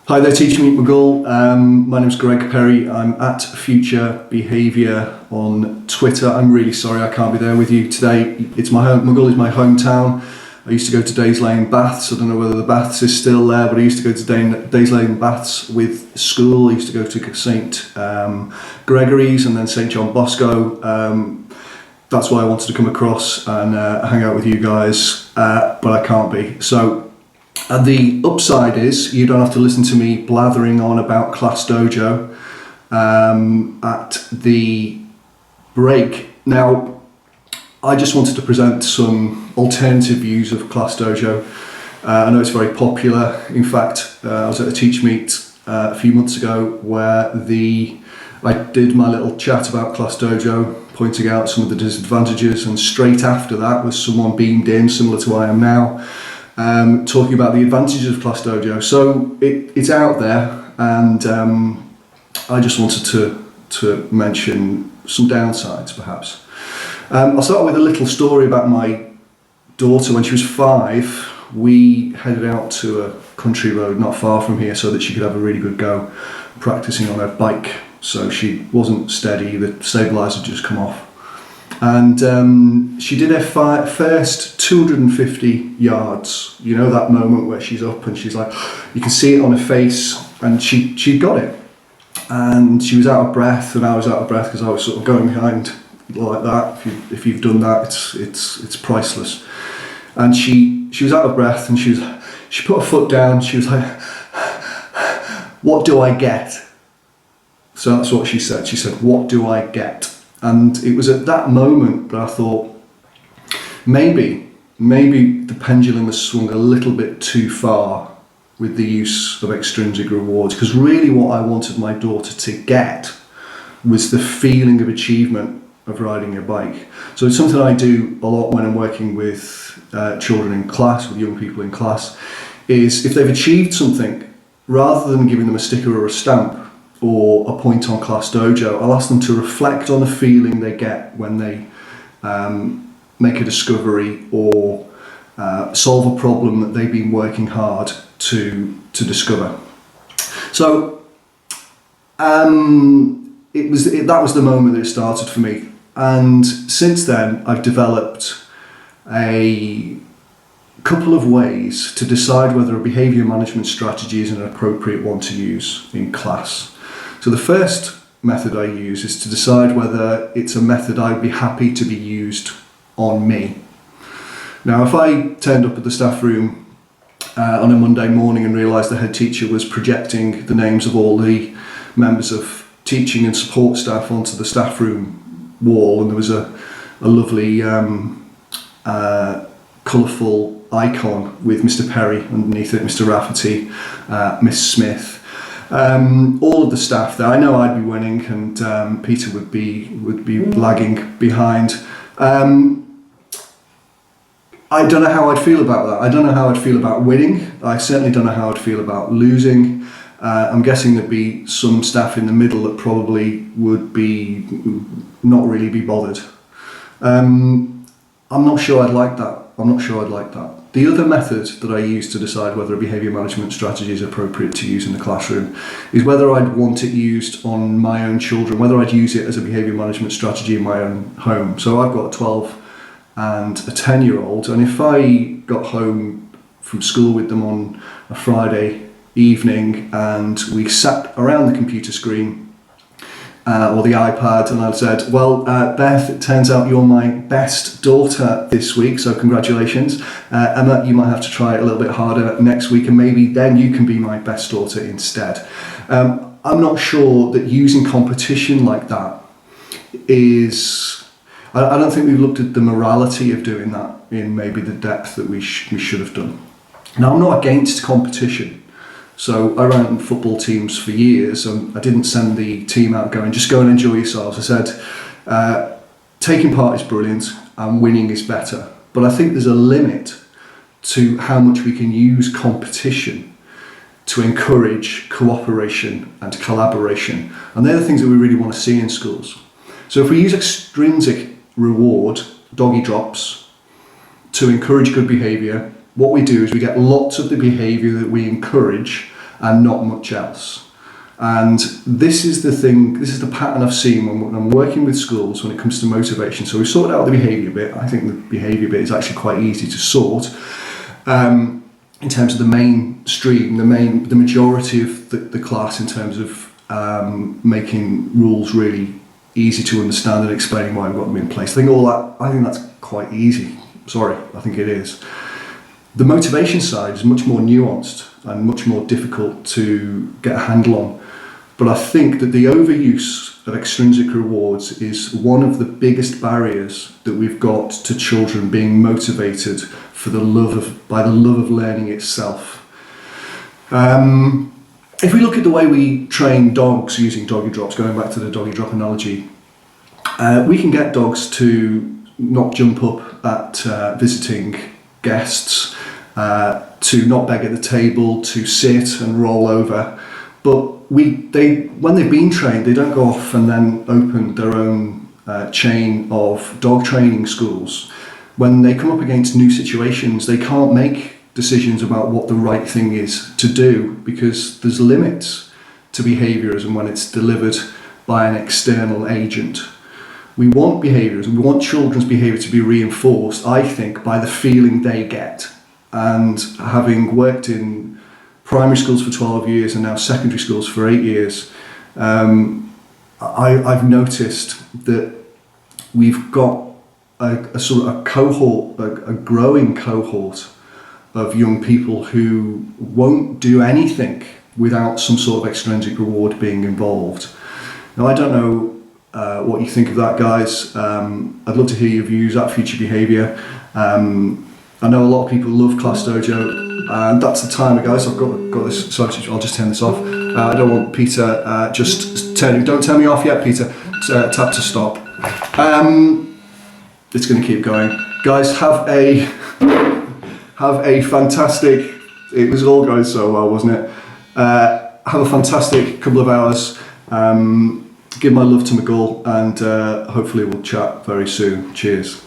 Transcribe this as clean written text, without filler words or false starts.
Hi there, TeachMeet Maghull. My name's Greg Perry. I'm at Future Behaviour on Twitter. I'm really sorry I can't be there with you today. It's my home. Maghull is my hometown. I used to go to Days Lane Baths. I don't know whether the Baths is still there, but I used to go to Days Lane Baths with school. I used to go to St Gregory's and then St John Bosco. That's why I wanted to come across and hang out with you guys, but I can't be. So. And the upside is you don't have to listen to me blathering on about Class Dojo at the break. Now, I just wanted to present some alternative views of Class Dojo. I know it's very popular. In fact, I was at a TeachMeet a few months ago where I did my little chat about Class Dojo, pointing out some of the disadvantages, and straight after that was someone beamed in, similar to I am now, talking about the advantages of Class Dojo. So it's out there, and I just wanted to mention some downsides perhaps. I'll start with a little story about my daughter. When she was 5, we headed out to a country road not far from here so that she could have a really good go practicing on her bike. So she wasn't steady, the stabiliser had just come off. And she did her first 250 yards. You know that moment where she's up and she's like, you can see it on her face, and she got it. And she was out of breath, and I was out of breath because I was sort of going behind like that. If you've done that, it's priceless. And she was out of breath, and she put her foot down. She was like, "What do I get?" So that's what she said. She said, "What do I get?" And it was at that moment that I thought, maybe the pendulum has swung a little bit too far with the use of extrinsic rewards, because really what I wanted my daughter to get was the feeling of achievement of riding a bike. So it's something I do a lot when I'm working with children in class, with young people in class, is if they've achieved something, rather than giving them a sticker or a stamp or a point on Class Dojo, I'll ask them to reflect on the feeling they get when they make a discovery or solve a problem that they've been working hard to discover. So that was the moment that it started for me, and since then I've developed a couple of ways to decide whether a behaviour management strategy is an appropriate one to use in class. So the first method I use is to decide whether it's a method I'd be happy to be used on me. Now, if I turned up at the staff room on a Monday morning and realised the head teacher was projecting the names of all the members of teaching and support staff onto the staff room wall, and there was a lovely colourful icon with Mr. Perry underneath it, Mr. Rafferty, Miss Smith, all of the staff there, I know I'd be winning, and Peter would be lagging behind. I don't know how I'd feel about that. I don't know how I'd feel about winning. I certainly don't know how I'd feel about losing. I'm guessing there'd be some staff in the middle that probably would be not really be bothered. I'm not sure I'd like that. The other method that I use to decide whether a behaviour management strategy is appropriate to use in the classroom is whether I'd want it used on my own children, whether I'd use it as a behaviour management strategy in my own home. So I've got a 12 and a 10-year-old, and if I got home from school with them on a Friday evening and we sat around the computer screen or the iPad, and I said, well, Beth, it turns out you're my best daughter this week, so congratulations. Emma, you might have to try it a little bit harder next week, and maybe then you can be my best daughter instead. I'm not sure that using competition like that is... I don't think we've looked at the morality of doing that in maybe the depth that we should have done. Now, I'm not against competition. So I ran football teams for years, and I didn't send the team out going, just go and enjoy yourselves. I said, taking part is brilliant and winning is better. But I think there's a limit to how much we can use competition to encourage cooperation and collaboration. And they're the things that we really want to see in schools. So if we use extrinsic reward, doggy drops, to encourage good behaviour, what we do is we get lots of the behaviour that we encourage and not much else. And this is the thing, this is the pattern I've seen when I'm working with schools when it comes to motivation. So we've sorted out the behaviour bit. I think the behaviour bit is actually quite easy to sort. In terms of the mainstream, the majority of the class in terms of making rules really easy to understand and explaining why we've got them in place. I think that's quite easy. Sorry, I think it is. The motivation side is much more nuanced and much more difficult to get a handle on. But I think that the overuse of extrinsic rewards is one of the biggest barriers that we've got to children being motivated by the love of learning itself. If we look at the way we train dogs using doggy drops, going back to the doggy drop analogy, we can get dogs to not jump up at visiting guests, to not beg at the table, to sit and roll over. But when they've been trained, they don't go off and then open their own chain of dog training schools. When they come up against new situations, they can't make decisions about what the right thing is to do because there's limits to behaviourism when it's delivered by an external agent. We want behaviourism, we want children's behaviour to be reinforced, I think, by the feeling they get. And having worked in primary schools for 12 years and now secondary schools for 8 years, I've noticed that we've got a sort of a cohort, a growing cohort of young people who won't do anything without some sort of extrinsic reward being involved. Now, I don't know what you think of that, guys. I'd love to hear your views at Future Behaviour. I know a lot of people love Class Dojo, and that's the timer, guys. I've got this, so I'll just turn this off. I don't want Peter don't turn me off yet, Peter. Tap to stop. It's going to keep going. Guys, have a fantastic, it was all going so well, wasn't it? Have a fantastic couple of hours. Give my love to Maghull, and hopefully we'll chat very soon. Cheers.